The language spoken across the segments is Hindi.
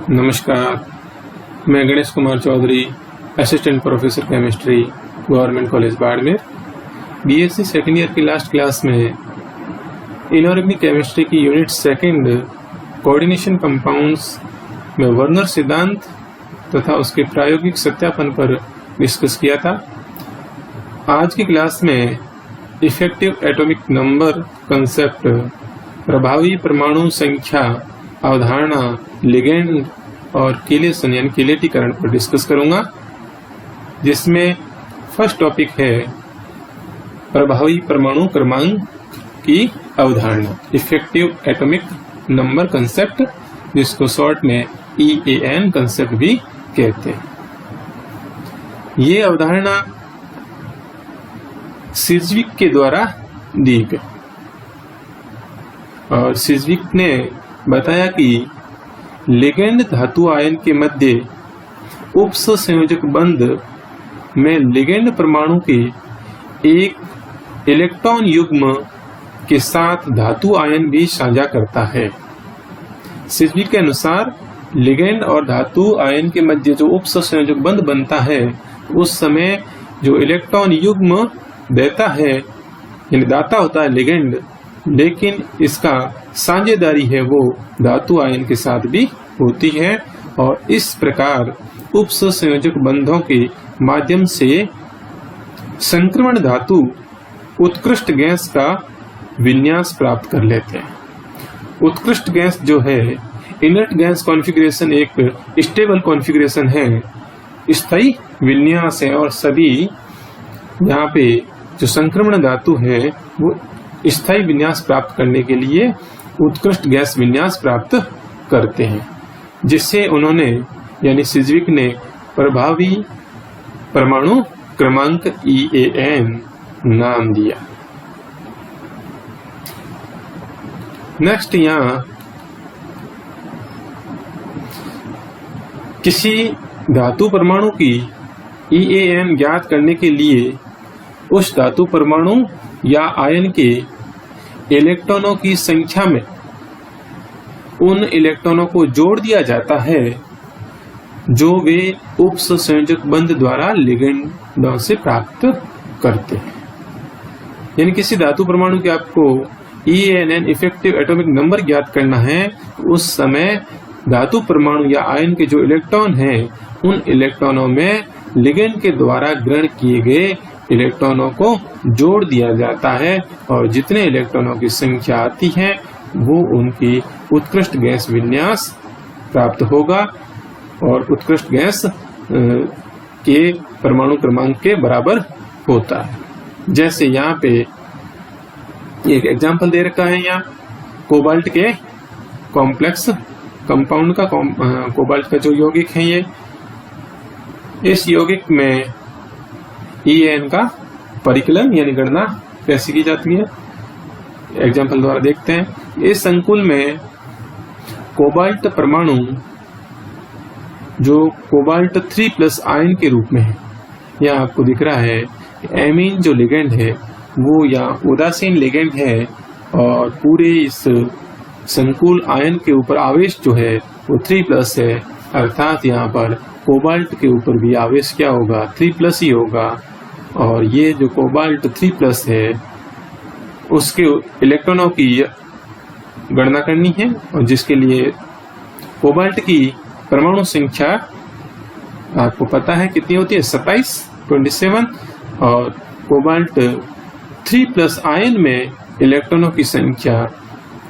नमस्कार, मैं Ganesh Kumar Chaudhary, assistant professor chemistry, government college Barmer. BSc second year की लास्ट क्लास में इनऑर्गेनिक केमिस्ट्री की यूनिट सेकंड कोऑर्डिनेशन कंपाउंड्स में वर्नर सिद्धांत तथा उसके प्रायोगिक सत्यापन पर डिस्कस किया था। आज की क्लास में इफेक्टिव एटॉमिक नंबर कंसेप्ट, प्रभावी परमाणु संख्या अवधारणा, लिगेंड और किलेशन यानी किलेटीकरण पर डिस्कस करूंगा, जिसमें फर्स्ट टॉपिक है प्रभावी परमाणु क्रमांक की अवधारणा, इफेक्टिव एटॉमिक नंबर कंसेप्ट, जिसको शॉर्ट में EAN कंसेप्ट भी कहते हैं। ये अवधारणा सिज्विक के द्वारा दी गई और सिज्विक ने बताया कि लिगेंड धातु आयन के मध्य उपसंयोजक बंध में लिगेंड परमाणु के एक इलेक्ट्रॉन युग्म के साथ धातु आयन भी साझा करता है। सिज्विक के अनुसार लिगेंड और धातु आयन के मध्य जो उपसंयोजक बंध बनता है, उस समय जो इलेक्ट्रॉन युग्म देता है यानी दाता होता है लिगेंड, लेकिन इसका साझेदारी है वो धातु आयन के साथ भी होती है और इस प्रकार उपसंयोजक बंधों के माध्यम से संक्रमण धातु उत्कृष्ट गैस का विन्यास प्राप्त कर लेते हैं। उत्कृष्ट गैस जो है, इनर्ट गैस कॉन्फ़िगरेशन एक स्टेबल कॉन्फ़िगरेशन है, स्थायी विन्यास है और सभी यहाँ पे जो संक्रमण धातु है वो स्थायी विन्यास प्राप्त करने के लिए उत्कृष्ट गैस विन्यास प्राप्त करते हैं, जिससे उन्होंने यानी सिज्विक ने प्रभावी परमाणु क्रमांक EAN नाम दिया। नेक्स्ट, यहाँ किसी धातु परमाणु की EAN ज्ञात करने के लिए उस धातु परमाणु या आयन के इलेक्ट्रॉनों की संख्या में उन इलेक्ट्रॉनों को जोड़ दिया जाता है जो वे उपसंयोजक बंध द्वारा लिगेंडों से प्राप्त करते हैं। यानी किसी धातु परमाणु के आपको EAN इफेक्टिव एटॉमिक नंबर ज्ञात करना है, उस समय धातु परमाणु या आयन के जो इलेक्ट्रॉन हैं, उन इलेक्ट्रॉनों में लिगेंड के द्वारा ग्रहण किए गए इलेक्ट्रॉनों को जोड़ दिया जाता है और जितने इलेक्ट्रॉनों की संख्या आती है वो उनकी उत्कृष्ट गैस विन्यास प्राप्त होगा और उत्कृष्ट गैस के परमाणु क्रमांक के बराबर होता है। जैसे यहाँ पे एक एग्जांपल दे रखा है, यहाँ कोबाल्ट के कॉम्प्लेक्स कंपाउंड का कोबाल्ट का जो यौगिक है, ये इस यौगिक में EAN का परिकलन यानी गणना कैसे की जाती है, एग्जाम्पल द्वारा देखते हैं। इस संकुल में कोबाल्ट परमाणु जो कोबाल्ट 3+ आयन के रूप में है, यहाँ आपको दिख रहा है एमीन जो लिगेंड है वो यहाँ उदासीन लिगेंड है और पूरे इस संकुल आयन के ऊपर आवेश जो है वो 3+ है, अर्थात यहाँ पर कोबाल्ट के ऊपर भी आवेश क्या होगा, 3+ ही होगा। और ये जो कोबाल्ट 3+ है उसके इलेक्ट्रॉनों की गणना करनी है और जिसके लिए कोबाल्ट की परमाणु संख्या आपको पता है कितनी होती है, 27 और कोबाल्ट 3+ आयन में इलेक्ट्रॉनों की संख्या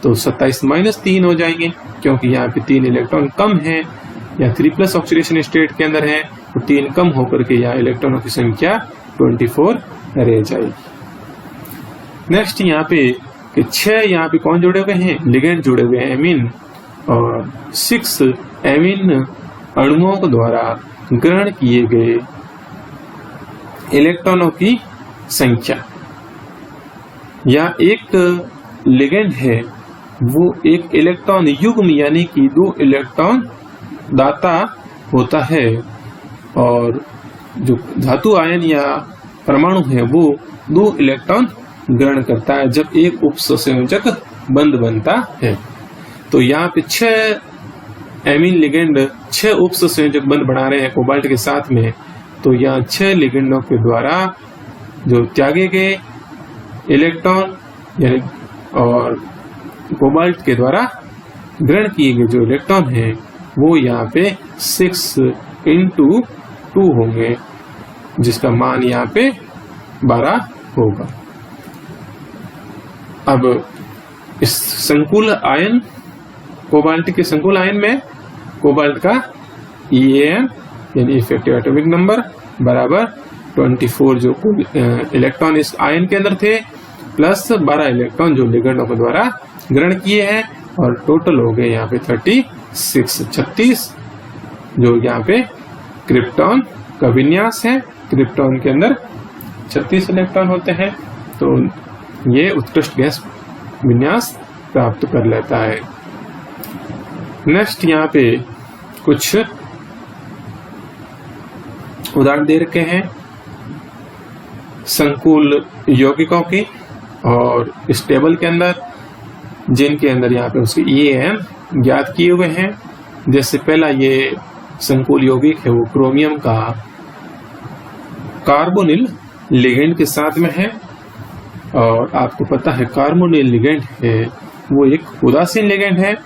तो 27 - 3 हो जाएंगे, क्योंकि यहाँ पे 3 इलेक्ट्रॉन कम है या 3+ ऑक्सीडेशन स्टेट के अंदर है, तो 3 कम होकर के यहाँ इलेक्ट्रॉनों की संख्या 24 रह जाएगी। नेक्स्ट, यहाँ पे 6 यहाँ पे कौन जुड़े हुए हैं, लिगेंड जुड़े हुए हैं एमीन, और 6 एमीन अणुओं के द्वारा ग्रहण किए गए इलेक्ट्रॉनों की संख्या, या एक लिगेंड है वो एक इलेक्ट्रॉन युग्म यानी कि 2 इलेक्ट्रॉन दाता होता है और जो धातु आयन या परमाणु है वो 2 इलेक्ट्रॉन ग्रहण करता है जब एक उपसंयोजक बंध बनता है। तो यहाँ पे 6 एमीन लिगेंड 6 उप संयोजक बंध बना रहे हैं कोबाल्ट के साथ में, तो यहाँ 6 लिगेंडों के द्वारा जो त्यागे गए इलेक्ट्रॉन यानी और कोबाल्ट के द्वारा ग्रहण किए गए जो इलेक्ट्रॉन हैं वो यहाँ पे 6 × 2 होंगे, जिसका मान यहाँ पे 12 होगा। अब इस संकुल आयन कोबाल्ट के संकुल आयन में कोबाल्ट का EAN यानी इफेक्टिव एटॉमिक नंबर बराबर 24 जो इलेक्ट्रॉन इस आयन के अंदर थे प्लस 12 इलेक्ट्रॉन जो लिगेंडों के द्वारा ग्रहण किए हैं, और टोटल हो गए यहाँ पे 36 जो यहाँ पे क्रिप्टॉन का विन्यास है। क्रिप्टॉन के अंदर 36 इलेक्ट्रॉन होते हैं, तो ये उत्कृष्ट गैस विन्यास प्राप्त कर लेता है। नेक्स्ट यहाँ पे कुछ उदाहरण दे रखे हैं संकुल यौगिकों की और इस टेबल के अंदर, जिनके अंदर यहाँ पे उसके EAN ज्ञात किए हुए हैं। जैसे पहला ये संकुल यौगिक है वो क्रोमियम का कार्बोनिल लिगेंड के साथ में है, और आपको पता है कार्बोनिल लिगेंड है वो एक उदासीन लिगेंड है,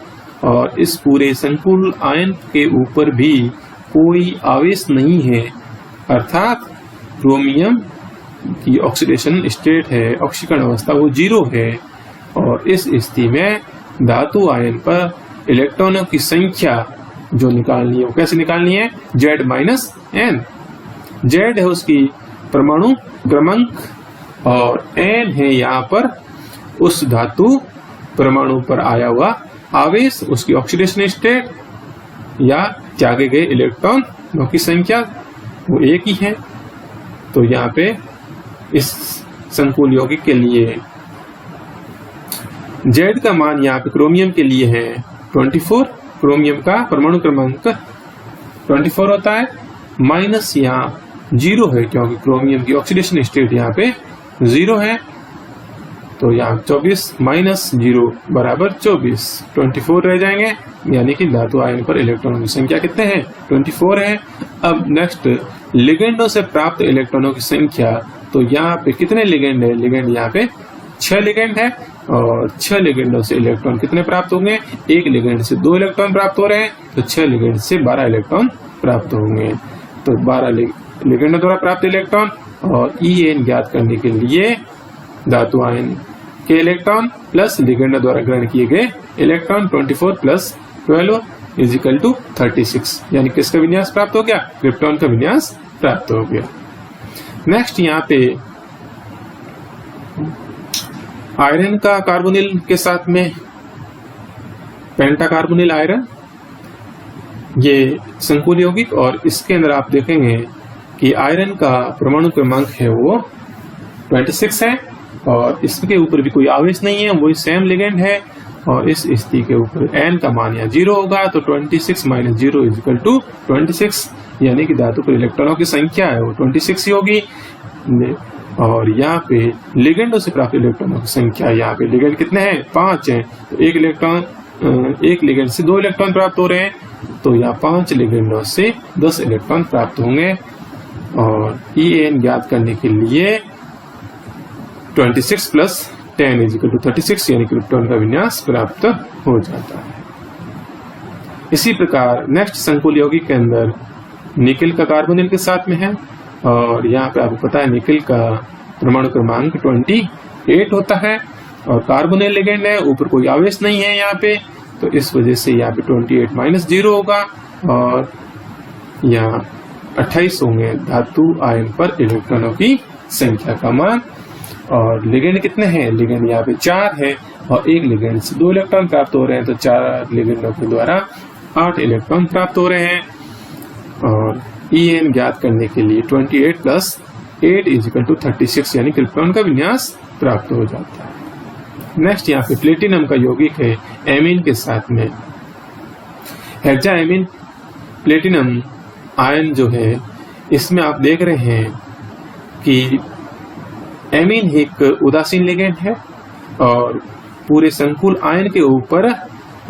और इस पूरे संकुल आयन के ऊपर भी कोई आवेश नहीं है, अर्थात क्रोमियम की ऑक्सीडेशन स्टेट है, ऑक्सीकरण अवस्था वो 0 है, और इस स्थिति में धातु आयन पर इलेक्ट्रॉनों की संख्या जो निकालनी है वो कैसे निकालनी है, Z-N। Z है उसकी परमाणु क्रमांक और N है यहाँ पर उस धातु परमाणु पर आया हुआ आवेश, उसकी ऑक्सीडेशन स्टेट या त्यागे गए इलेक्ट्रॉनों की संख्या वो एक ही है। तो यहाँ पे इस संकुल यौगिक के लिए Z का मान यहाँ पे क्रोमियम के लिए है 24, क्रोमियम का परमाणु क्रमांक 24 होता है, माइनस यहाँ 0 है क्योंकि क्रोमियम की ऑक्सीडेशन स्टेट यहाँ पे 0 है, तो यहाँ 24 माइनस 0 बराबर 24 रह जाएंगे, यानी कि धातु आयन पर इलेक्ट्रॉनों की संख्या कितने हैं, 24 है। अब नेक्स्ट लिगेंडों से प्राप्त इलेक्ट्रॉनों की संख्या, तो यहाँ पे कितने लिगेंड है, लिगेंड यहाँ पे 6 लिगेंड है, और 6 लिगेंडों से इलेक्ट्रॉन कितने प्राप्त होंगे, एक लिगेंड से 2 इलेक्ट्रॉन प्राप्त हो रहे हैं, तो 6 लिगेंड से 12 इलेक्ट्रॉन प्राप्त होंगे। तो 12 लिगेंडों द्वारा प्राप्त इलेक्ट्रॉन और EAN ज्ञात करने के लिए धातु आयन के इलेक्ट्रॉन प्लस लिगेंड द्वारा ग्रहण किए गए electron 24 plus 12 is equal to 36, यानी किसका विन्यास प्राप्त हो गया, क्रिप्टॉन का विन्यास प्राप्त हो गया। नेक्स्ट यहाँ पे आयरन का कार्बोनिल के साथ में पेंटाकार्बोनिल आयरन, ये संकुल यौगिक, और इसके अंदर आप देखेंगे कि आयरन का परमाणु क्रमांक है वो 26 है, और इसके ऊपर भी कोई आवेश नहीं है, वही सेम लिगेंड है, और इस स्थिति के ऊपर N का मान यहाँ 0 होगा, तो 26 माइनस 0 इज इक्वल टू 26, यानी कि धातु पर इलेक्ट्रॉनों की संख्या है वो 26 ही होगी। और यहाँ पे लिगेंडों से प्राप्त इलेक्ट्रॉनों की संख्या, यहाँ पे लिगेंड कितने हैं, 5 हैं, तो एक लिगेंड से 2 इलेक्ट्रॉन प्राप्त हो रहे हैं, तो यहाँ 5 लिगेंडों से 10 इलेक्ट्रॉन प्राप्त होंगे। और EAN ज्ञात करने के लिए 26 प्लस 10 इज इक्वल टू 36, यानी क्रिप्टॉन का विन्यास प्राप्त हो जाता है। इसी प्रकार नेक्स्ट संकुल यौगिक के अंदर निकेल का कार्बोनिल के साथ में है, और यहाँ पे आपको पता है निकेल का परमाणु क्रमांक 28 होता है, और कार्बोनिल लिगेंड है, ऊपर कोई आवेश नहीं है यहाँ पे, तो इस वजह से यहाँ पे 28 माइनस 0 होगा, और यहाँ 28 होंगे धातु आयन पर इलेक्ट्रॉनों की संख्या का मान। और लिगेंड कितने हैं, लिगेंड यहाँ पे 4 है, और एक लिगेंड से 2 इलेक्ट्रॉन प्राप्त हो रहे हैं, तो 4 लिगेंडों के द्वारा 8 इलेक्ट्रॉन प्राप्त हो रहे हैं। और EAN ज्ञात करने के लिए 28 प्लस 8 इज इक्वल टू 36, यानी क्रिप्टॉन का विन्यास प्राप्त हो जाता है। नेक्स्ट यहाँ पे प्लेटिनम का यौगिक है एमीन के साथ में, हेक्सा एमीन प्लेटिनम आयन जो है, इसमें आप देख रहे हैं कि एमीन एक उदासीन लिगेंड है, और पूरे संकुल आयन के ऊपर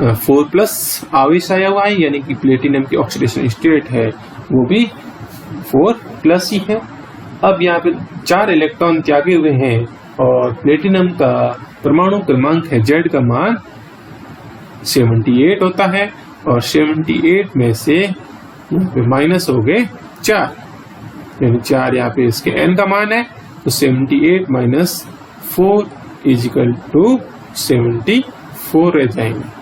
4+ आवेश आया हुआ है, यानी कि प्लेटिनम की ऑक्सीडेशन स्टेट है वो भी 4+ ही है। अब यहाँ पे 4 इलेक्ट्रॉन त्यागे हुए हैं और प्लेटिनम का परमाणु क्रमांक है Z का मान 78 होता है, और 78 में से यहाँ पे माइनस हो गए 4, यानी 4 यहाँ पे इसके n का मान है, तो 78 माइनस 4 इजिकल टू 74 रह जाएंगे।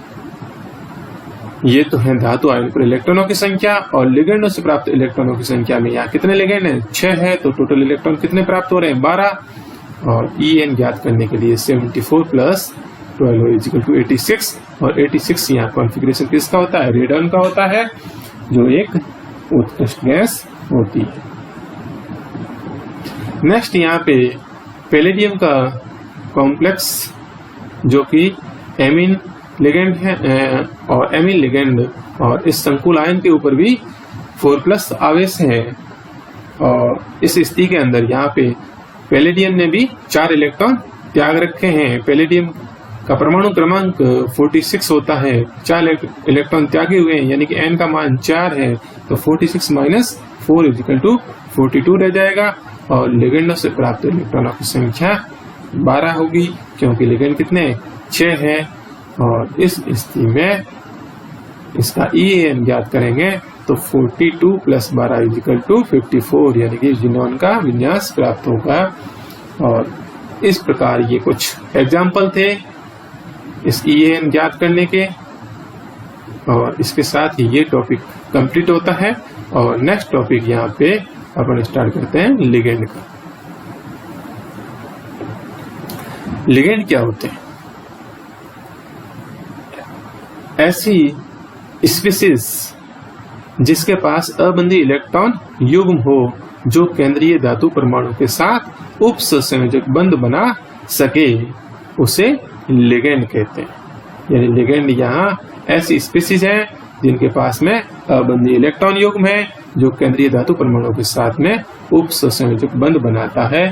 ये तो है धातु आयन पर इलेक्ट्रॉनों की संख्या, और लिगेंडों से प्राप्त इलेक्ट्रॉनों की संख्या में यहाँ कितने लिगेंड हैं? 6 है, तो टोटल इलेक्ट्रॉन कितने प्राप्त हो रहे हैं? 12। और En ज्ञात करने के लिए 74 प्लस 12 इजिकल टू 86, और 86 यहाँ कॉन्फ़िगरेशन किसका होता है? रेडॉन का होता है, जो एक उत्कृष्ट गैस होती है। नेक्स्ट यहाँ पे पैलेडियम का कॉम्प्लेक्स जो कि एमीन लिगेंड है और एमीन लिगेंड, और इस संकुल आयन के ऊपर भी 4+ आवेश है, और इस स्थिति के अंदर यहाँ पे पैलेडियम ने भी 4 इलेक्ट्रॉन त्याग रखे हैं। पैलेडियम का परमाणु क्रमांक 46 होता है, 4 इलेक्ट्रॉन त्यागे हुए हैं, यानी कि n का मान 4 है, तो 46 माइनस 4 इजिकल टू 42 रह जाएगा, और लिगेंडों से प्राप्त इलेक्ट्रॉनों की संख्या 12 होगी, क्योंकि लिगेंड कितने? 6 है, और इस स्थिति में इसका EAN ज्ञात करेंगे तो 42 प्लस 12 इजिकल टू 54, यानी कि ज़ीनॉन का विन्यास प्राप्त होगा। और इस प्रकार ये कुछ एग्जाम्पल थे इस EAN ज्ञात करने के, और इसके साथ ही ये टॉपिक कंप्लीट होता है। और नेक्स्ट टॉपिक यहाँ पे अपन स्टार्ट करते हैं लिगेंड का। लिगेंड क्या होते हैं? ऐसी स्पीसीज जिसके पास अबंधी इलेक्ट्रॉन युग्म हो जो केंद्रीय धातु परमाणु के साथ उपसंयोजक बंध बना सके, उसे लिगेंड कहते हैं। यानी लिगेंड यहाँ ऐसी स्पीसीज है जिनके पास में अबंधी इलेक्ट्रॉन युग्म है जो केंद्रीय धातु परमाणु के साथ में उपसंयोजक बंध बनाता है,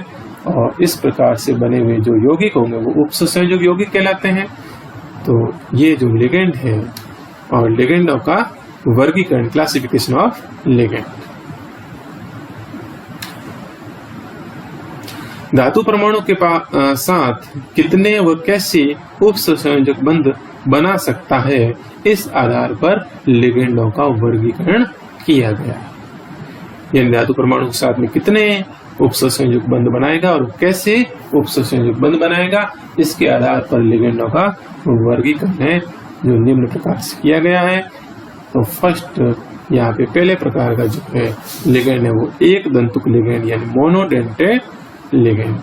और इस प्रकार से बने हुए जो यौगिक होंगे वो उपसंयोजक यौगिक कहलाते हैं। तो ये जो लिगेंड है, और लिगेंडों का वर्गीकरण, क्लासिफिकेशन ऑफ लिगेंड। धातु परमाणु के साथ कितने व कैसे उपसंयोजक बंध बना सकता है, इस आधार पर लिगेंडों का वर्गीकरण किया गया। यानी धातु परमाणु के साथ में कितने उपसंयोजक बंध बनाएगा और कैसे उपसंयोजक बंध बनाएगा, इसके आधार पर लिगेंडों का वर्गीकरण है जो निम्न प्रकार से किया गया है। तो फर्स्ट यहाँ पे पहले प्रकार का जो है लिगेंड है वो एक दंतुक लिगेंड, यानी मोनोडेंटेड लिगेंड।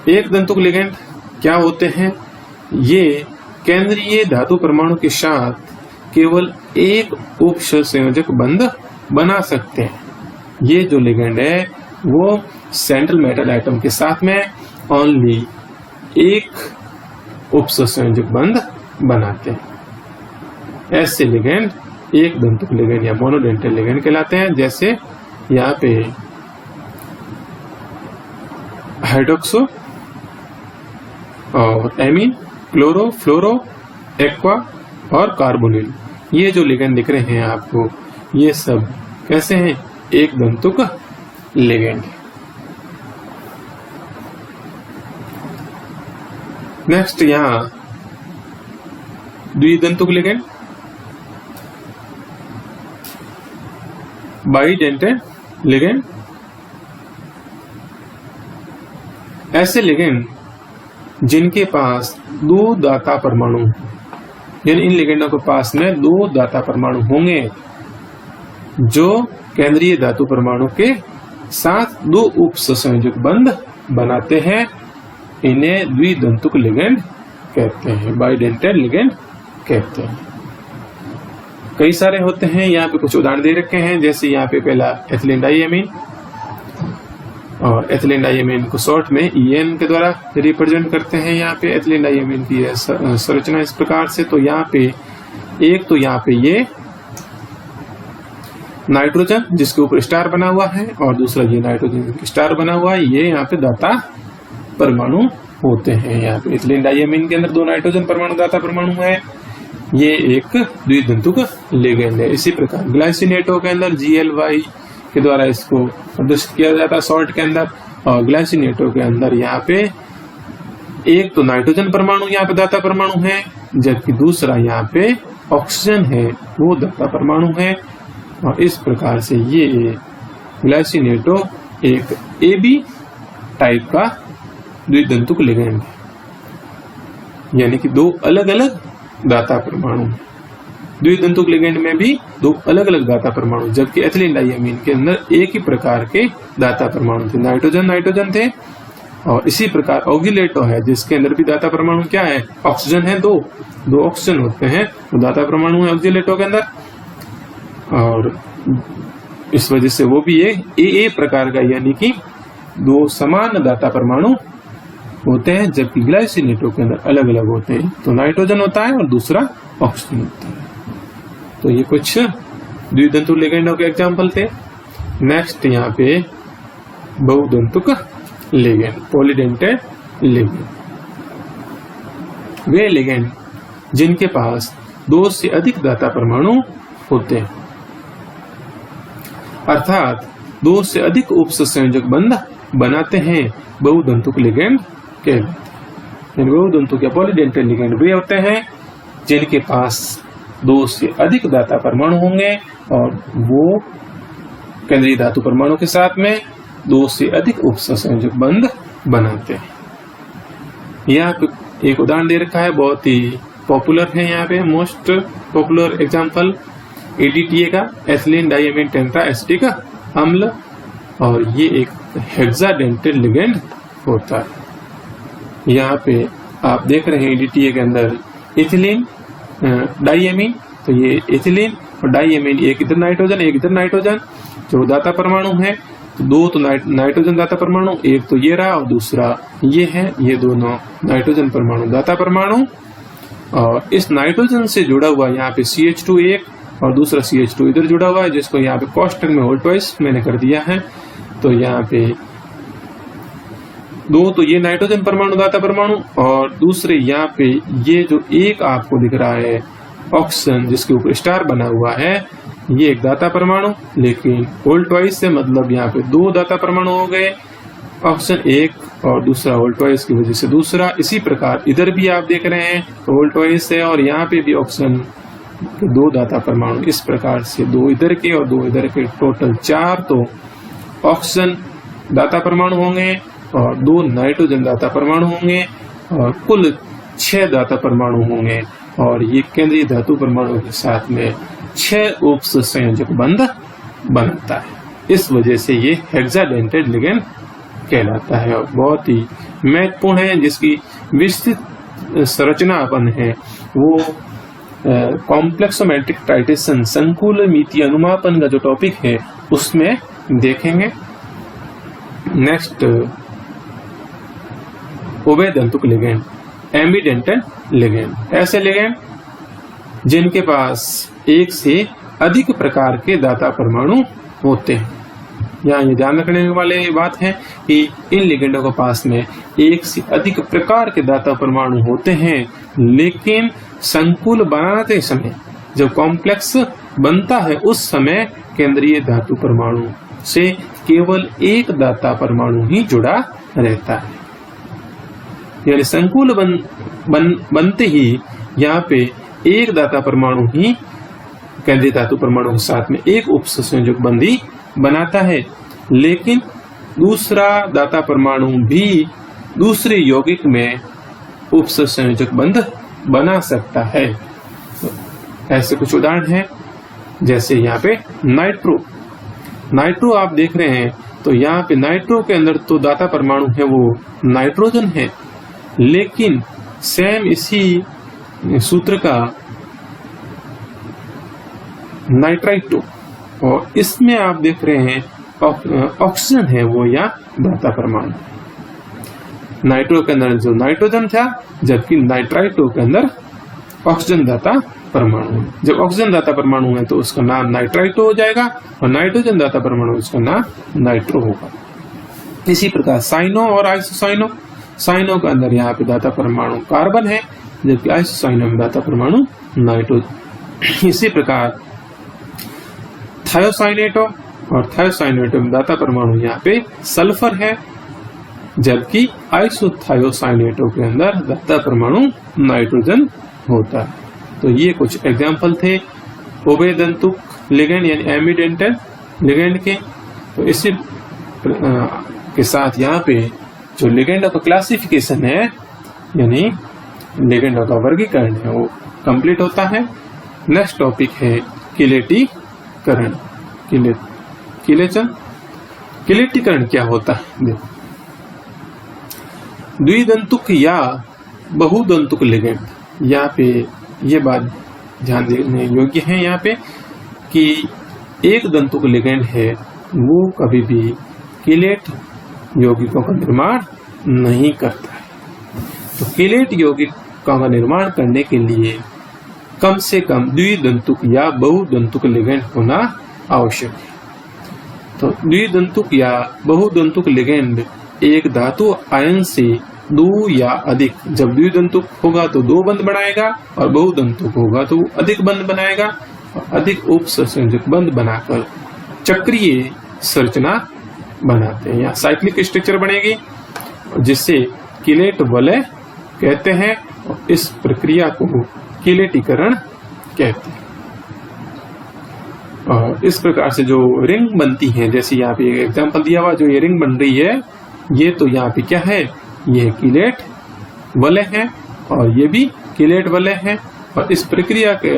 एक दंतुक लिगेंड क्या होते हैं? ये केंद्रीय धातु परमाणु के साथ केवल एक उपसंयोजक बंध बना सकते हैं। ये जो लिगेंड है वो सेंट्रल मेटल एटम के साथ में ओनली एक उपसंयोजक बंध बनाते हैं। ऐसे लिगेंड एक दंतुक लिगेंड या मोनोडेंटेड लिगेंड कहलाते हैं। जैसे यहाँ पे हाइड्रोक्सो और एमीन, क्लोरो, फ्लोरो, एक्वा और कार्बोनिल, ये जो लिगेंड दिख रहे हैं आपको, ये सब कैसे हैं? एक दंतुक लिगेंड। नेक्स्ट यहाँ द्विदंतुक लिगेंड, बाइडेंटेड लिगेंड। ऐसे लिगेंड जिनके पास दो दाता परमाणु, यानी इन लिगेंडों के पास में दो दाता परमाणु होंगे जो केंद्रीय धातु परमाणु के साथ दो उपसंयोजक बंध बनाते हैं, इन्हें द्विदंतुक लिगेंड कहते हैं, बाइडेंटेड लिगेंड कहते हैं। कई सारे होते हैं, यहाँ पे कुछ उदाहरण दे रखे हैं। जैसे यहाँ पे पहला एथिलीन डाइएमीन, और एथिलीन डाइएमीन को शॉर्ट में EN के द्वारा रिप्रेजेंट करते हैं। यहाँ पे एथिलीन डाइएमीन की संरचना इस प्रकार से, तो यहाँ पे एक तो यहाँ पे ये नाइट्रोजन जिसके ऊपर स्टार बना हुआ है, और दूसरा ये नाइट्रोजन स्टार बना हुआ है, ये यहाँ पे दाता परमाणु होते हैं। यहाँ पे इथिलीन डाइअमीन के अंदर 2 नाइट्रोजन परमाणु दाता परमाणु है, ये एक द्वितंतुक लिगेंड है। इसी प्रकार ग्लाइसिनेटो के अंदर GLY के द्वारा इसको प्रदर्शित किया जाता है सॉल्ट के अंदर, और ग्लाइसिनेटो के अंदर यहाँ पे एक तो नाइट्रोजन परमाणु यहाँ पे दाता परमाणु है, जबकि दूसरा यहाँ पे ऑक्सीजन है वो दाता परमाणु है। और इस प्रकार से ये ग्लाइसिनेटो एक AB टाइप का द्वितंतुक लिगेंड है, यानी कि 2 अलग अलग दाता परमाणु। द्वितंतुक लिगेंड में भी 2 अलग अलग दाता परमाणु, जबकि एथिलीन डाइअमीन के अंदर एक ही प्रकार के दाता परमाणु थे, नाइट्रोजन थे। और इसी प्रकार ऑक्सीलेटो है जिसके अंदर भी दाता परमाणु क्या है, ऑक्सीजन है, 2 ऑक्सीजन होते हैं, तो दाता परमाणु है ऑक्सीलेटो के अंदर, और इस वजह से वो भी एक AA प्रकार का, यानी कि 2 समान दाता परमाणु होते हैं, जबकि ग्लाइसिनेटो के अंदर अलग अलग होते हैं, तो नाइट्रोजन होता है और दूसरा ऑक्सीजन होता है। तो ये कुछ द्वितंतुक लिगेंडों के एग्जाम्पल थे। नेक्स्ट यहाँ पे बहुतंतुक लिगेंड, पॉलीडेंटेड लिगेंड, वे लिगेंड जिनके पास 2 से अधिक दाता परमाणु होते हैं, अर्थात 2 से अधिक उपसंयोजक बंध बनाते हैं, बहुतंतुक लिगेंड कहलाते हैं। बहुतंतुक या पॉलीडेंटेड लिगेंड वे होते हैं जिनके पास 2 से अधिक दाता परमाणु होंगे और वो केंद्रीय धातु परमाणु के साथ में 2 से अधिक उपसंयोजक बंध बनाते हैं। यहाँ पे एक उदाहरण दे रखा है, बहुत ही पॉपुलर है, यहाँ पे मोस्ट पॉपुलर एग्जांपल ADTA का, एथिलीन डाइअमीन टेट्राएसिटिक अम्ल, और ये एक हेक्साडेंटेड लिगेंड होता है। यहाँ पे आप देख रहे हैं ADTA के अंदर इथिलीन डाइअमीन, तो ये इथिलीन और डाइअमीन, एक इधर नाइट्रोजन एक इधर नाइट्रोजन, जो दाता परमाणु है, तो 2 तो नाइट्रोजन दाता परमाणु, एक तो ये रहा और दूसरा ये है, ये दोनों नाइट्रोजन परमाणु दाता परमाणु। और इस नाइट्रोजन से जुड़ा हुआ यहाँ पे CH2 एक और दूसरा CH2 इधर जुड़ा हुआ है, जिसको यहाँ पे कोष्टक में होल ट्वाइस मैंने कर दिया है। तो यहाँ पे 2 तो ये नाइट्रोजन परमाणु दाता परमाणु, और दूसरे यहाँ पे ये जो एक आपको दिख रहा है ऑक्सीजन जिसके ऊपर स्टार बना हुआ है, ये एक दाता परमाणु, लेकिन होल ट्वाइस से मतलब यहाँ पे 2 दाता परमाणु हो गए, ऑक्सीजन एक और दूसरा होल ट्वाइस की वजह से दूसरा। इसी प्रकार इधर भी आप देख रहे हैं होल ट्वाइस है और यहाँ पे भी ऑक्सीजन के 2 दाता परमाणु, इस प्रकार से 2 इधर के और 2 इधर के, टोटल 4 तो ऑक्सीजन दाता परमाणु होंगे और 2 नाइट्रोजन दाता परमाणु होंगे, और कुल 6 दाता परमाणु होंगे, और ये केंद्रीय धातु परमाणु के साथ में 6 उपसंयोजक बंध बनाता है। इस वजह से ये हेक्साडेंटेड लिगेंड कहलाता है, और बहुत ही महत्वपूर्ण है, जिसकी विस्तृत संरचना अपन है वो कॉम्प्लेक्सोमेट्रिक टाइटेशन, संकुल मितीय अनुमापन का जो टॉपिक है उसमें देखेंगे। नेक्स्ट उभयदंतुक लिगेंड, एम्बिडेंटेड लिगेंड, ऐसे लिगेंड जिनके पास 1 से अधिक प्रकार के दाता परमाणु होते हैं। यहाँ ये ध्यान रखने वाले बात है कि इन लिगेंडों के पास में 1 से अधिक प्रकार के दाता परमाणु होते हैं, लेकिन संकुल बनाते समय जब कॉम्प्लेक्स बनता है उस समय केंद्रीय धातु परमाणु से केवल एक दाता परमाणु ही जुड़ा रहता है। यानी संकुल बनते ही यहाँ पे एक दाता परमाणु ही केंद्रीय धातु परमाणु के साथ में एक उपसंयोजक बंधी बनाता है, लेकिन दूसरा दाता परमाणु भी दूसरे यौगिक में उपसंयोजक बंध बना सकता है। तो ऐसे कुछ उदाहरण हैं, जैसे यहाँ पे नाइट्रो आप देख रहे हैं, तो यहाँ पे नाइट्रो के अंदर तो दाता परमाणु है वो नाइट्रोजन है, लेकिन सेम इसी सूत्र का नाइट्राइटो, और इसमें आप देख रहे हैं ऑक्सीजन है वो या दाता परमाणु। नाइट्रो के अंदर जो नाइट्रोजन था, जबकि नाइट्राइटो के अंदर ऑक्सीजन दाता परमाणु। जब ऑक्सीजन दाता परमाणु है तो उसका नाम नाइट्राइटो हो जाएगा, और नाइट्रोजन दाता परमाणु उसका नाम नाइट्रो होगा। इसी प्रकार साइनो और आइसोसाइनो, साइनो के अंदर यहाँ पे दाता परमाणु कार्बन है, जबकि आइसोसाइनो में दाता परमाणु नाइट्रोजन। इसी प्रकार थायोसाइनेटो और थायोसाइनेटो में दाता परमाणु यहाँ पे सल्फर है, जबकि आइसोथायोसाइनेटो के अंदर दाता परमाणु नाइट्रोजन होता है। तो ये कुछ एग्जाम्पल थे उभयदंतुक लिगेंड यानी एम्बिडेंटल लिगेंड के। तो इसी के साथ यहाँ पे जो लिगेंडों का क्लासिफिकेशन है यानी लिगेंडों का वर्गीकरण है वो कंप्लीट होता है। नेक्स्ट टॉपिक है किलेटीकरण। किलेटीकरण क्या होता है? देखो, द्विदंतुक या बहुदंतुक लिगेंड, यहाँ पे ये बात ध्यान देने योग्य है यहाँ पे कि एक दंतुक लिगेंड है वो कभी भी किलेट यौगिकों का निर्माण नहीं करता है। तो किलेट यौगिकों का निर्माण करने के लिए कम से कम द्विदंतुक या बहुदंतुक लिगेंड होना आवश्यक है। तो द्विदंतुक या बहुदंतुक लिगेंड एक धातु आयन से दो या अधिक, जब द्विदंतुक होगा तो दो बंध बनाएगा और बहुदंतुक होगा तो अधिक बंध बनाएगा और अधिक उपसंयोजक बंध बनाकर चक्रीय संरचना बनाते हैं या साइक्लिक स्ट्रक्चर बनेगी, जिससे किलेट वलय कहते हैं और इस प्रक्रिया को किलेटीकरण कहते हैं। और इस प्रकार से जो रिंग बनती है, जैसे यहाँ पे एक एग्जांपल दिया हुआ, जो ये रिंग बन रही है ये तो यहाँ पे क्या है, ये किलेट वलय है और ये भी किलेट वलय है और इस प्रक्रिया के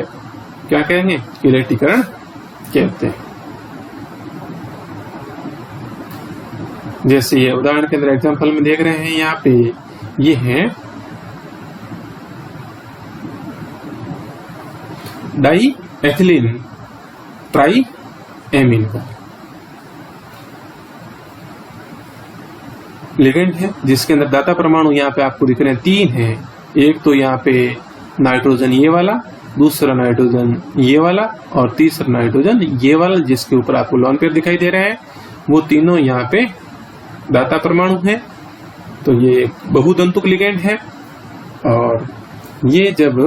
क्या कहेंगे, किलेटीकरण कहते हैं। जैसे ये उदाहरण के अंदर एग्जांपल में देख रहे हैं यहाँ पे ये है डाई एथिलीन ट्राई एमीन का लिगेंड है, जिसके अंदर दाता परमाणु यहाँ पे आपको दिख रहे हैं तीन है। एक तो यहाँ पे नाइट्रोजन ये वाला, दूसरा नाइट्रोजन ये वाला और तीसरा नाइट्रोजन ये वाला, जिसके ऊपर आपको लॉन पेयर दिखाई दे रहे हैं। वो तीनों यहाँ पे दाता परमाणु है। तो ये बहुदंतुक लिगेंड है और ये जब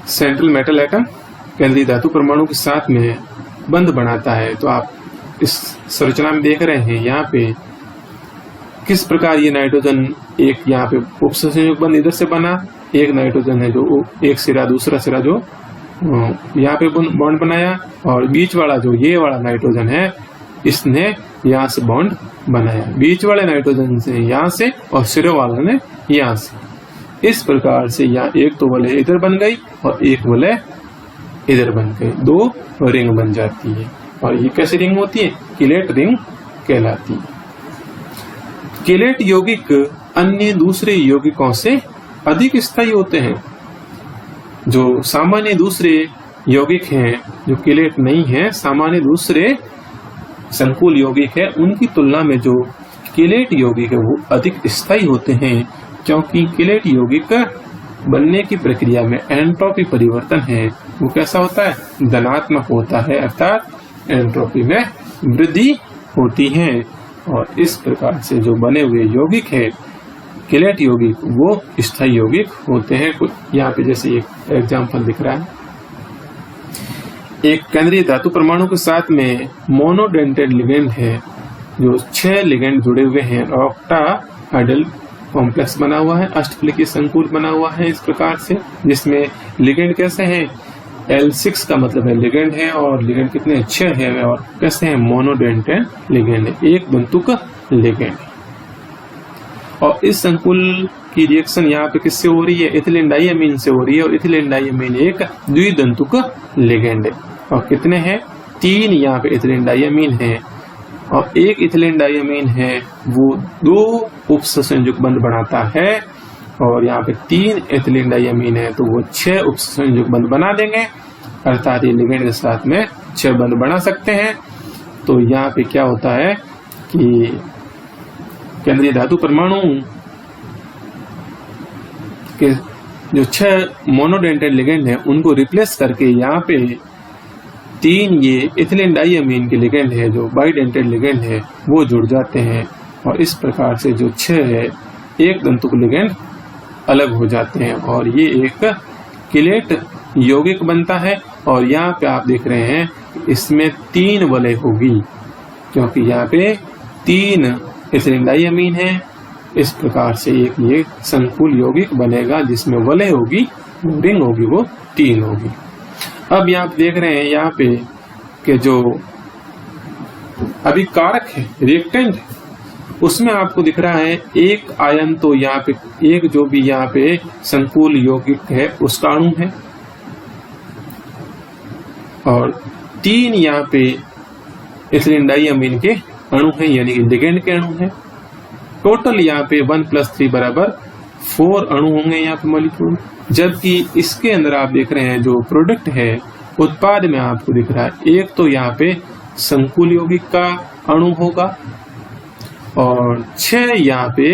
सेंट्रल मेटल एटम केंद्रीय धातु परमाणु के साथ में बंध बनाता है, तो आप इस संरचना में देख रहे हैं यहाँ पे किस प्रकार ये नाइट्रोजन एक यहाँ पे उपसंयोजक बंध इधर से बना, एक नाइट्रोजन है जो एक सिरा दूसरा सिरा जो यहाँ पे बॉन्ड बनाया और बीच वाला जो ये वाला नाइट्रोजन है इसने यहाँ से बॉन्ड बनाया, बीच वाले नाइट्रोजन से यहाँ से और सिरे वाले ने यहाँ से। इस प्रकार से यहाँ एक तो वलय इधर बन गई और एक वलय इधर बन गई, दो रिंग बन जाती है। और ये कैसी रिंग होती है, किलेट रिंग कहलाती है। किलेट यौगिक अन्य दूसरे यौगिकों से अधिक स्थायी होते हैं। जो सामान्य दूसरे यौगिक हैं, जो किलेट नहीं है, सामान्य दूसरे संकुल यौगिक है, उनकी तुलना में जो किलेट यौगिक है वो अधिक स्थायी होते हैं, क्योंकि किलेट यौगिक बनने की प्रक्रिया में एंट्रोपी परिवर्तन है वो कैसा होता है, धनात्मक होता है, अर्थात एंट्रोपी में वृद्धि होती है। और इस प्रकार से जो बने हुए यौगिक है किलेट यौगिक वो स्थायी यौगिक होते हैं। कुछ यहाँ पे जैसे एक एग्जांपल दिख रहा है, एक केंद्रीय धातु परमाणु के साथ में मोनोडेंटेड लिगेंड है, जो 6 लिगेंड जुड़े हुए हैं, ऑक्टाहाइड्रल कॉम्प्लेक्स बना हुआ है, अष्टफलकीय संकुल बना हुआ है इस प्रकार से, जिसमें लिगेंड कैसे हैं, L6 का मतलब है लिगेंड है और लिगेंड कितने 6 है और कैसे हैं, मोनोडेंटेड लिगेंड है, एक दंतुक लिगेंड। और इस संकुल की रिएक्शन यहाँ पे किससे हो रही है, इथिलीन डाइअमीन से हो रही है और इथिलीन डाइअमीन एक द्विदंतुक लिगेंड है। और कितने हैं, 3 यहाँ पे इथिलीन डाइअमीन है और एक इथिलीन डाइअमीन है वो 2 उपसंयोजक बंध बनाता है और यहाँ पे 3 इथिलीन डाइअमीन है तो वो 6 उपसंयोजक बंध बना देंगे, अर्थात ये लिगेंड के साथ में 6 बंध बना सकते हैं। तो यहाँ पे क्या होता है कि केंद्रीय धातु परमाणु के जो 6 मोनोडेंटेड लिगेंड है उनको रिप्लेस करके यहाँ पे 3 ये इथिलीन डाइअमीन के लिगेंड है जो बाइडेंटेड लिगेंड है वो जुड़ जाते हैं और इस प्रकार से जो 6 है एक तंतुक लिगेंड अलग हो जाते हैं और ये एक किलेट यौगिक बनता है। और यहाँ पे आप देख रहे हैं इसमें 3 वलय होगी, क्योंकि यहाँ पे 3 एथिलीन डाइअमीन है। इस प्रकार से एक ये संकुल यौगिक बनेगा जिसमें वलय होगी, रिंग होगी, वो 3 होगी। अब यहाँ पे देख रहे हैं यहाँ पे कि जो अभी कारक है रिएक्टेंट, उसमें आपको दिख रहा है एक आयन, तो यहाँ पे एक जो भी यहाँ पे संकुल यौगिक है उसका अणु है और 3 यहाँ पे एथिलीन डाइअमीन के अणु है, यानी कि लिगेंड के अणु है। टोटल यहाँ पे 1 + 3 = 4 अणु होंगे यहाँ पे मॉलिक्यूल। जबकि इसके अंदर आप देख रहे हैं जो प्रोडक्ट है उत्पाद में आपको दिख रहा है एक तो यहाँ पे संकुल यौगिक का अणु होगा और 6 यहाँ पे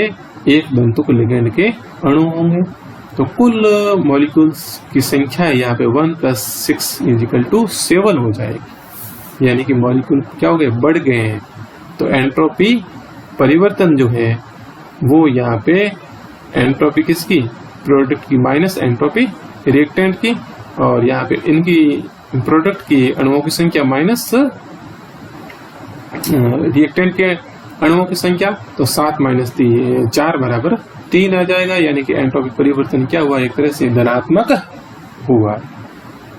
एक तंतुक लिगेंड के अणु होंगे। तो कुल मॉलिक्यूल्स की संख्या यहाँ पे 1 + 6 = 7 हो जाएगी, यानी कि मॉलिक्यूल क्या हो गए, बढ़ गए हैं। तो एंट्रोपी परिवर्तन जो है वो यहाँ पे एंट्रोपी किसकी, प्रोडक्ट की माइनस एंट्रोपी रिएक्टेंट की, और यहाँ पे इनकी प्रोडक्ट की अणुओं की संख्या माइनस रिएक्टेंट के अणुओं की संख्या, तो 7 - 4 = 3 आ जाएगा। यानी कि एंट्रोपी परिवर्तन क्या हुआ, एक तरह से धनात्मक हुआ।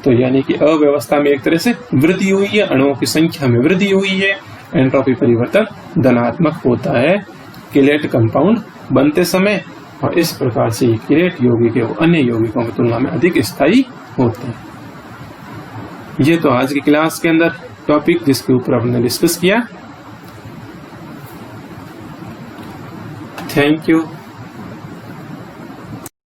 तो यानी कि अव्यवस्था में एक तरह से वृद्धि हुई है, अणुओं की संख्या में वृद्धि हुई है। एंट्रोपी परिवर्तन धनात्मक होता है किलेट कंपाउंड बनते समय, और इस प्रकार से किलेट यौगिक वो अन्य यौगिकों की तुलना में अधिक स्थायी होते हैं। ये तो आज की क्लास के अंदर टॉपिक जिसके ऊपर हमने डिस्कस किया। Thank you.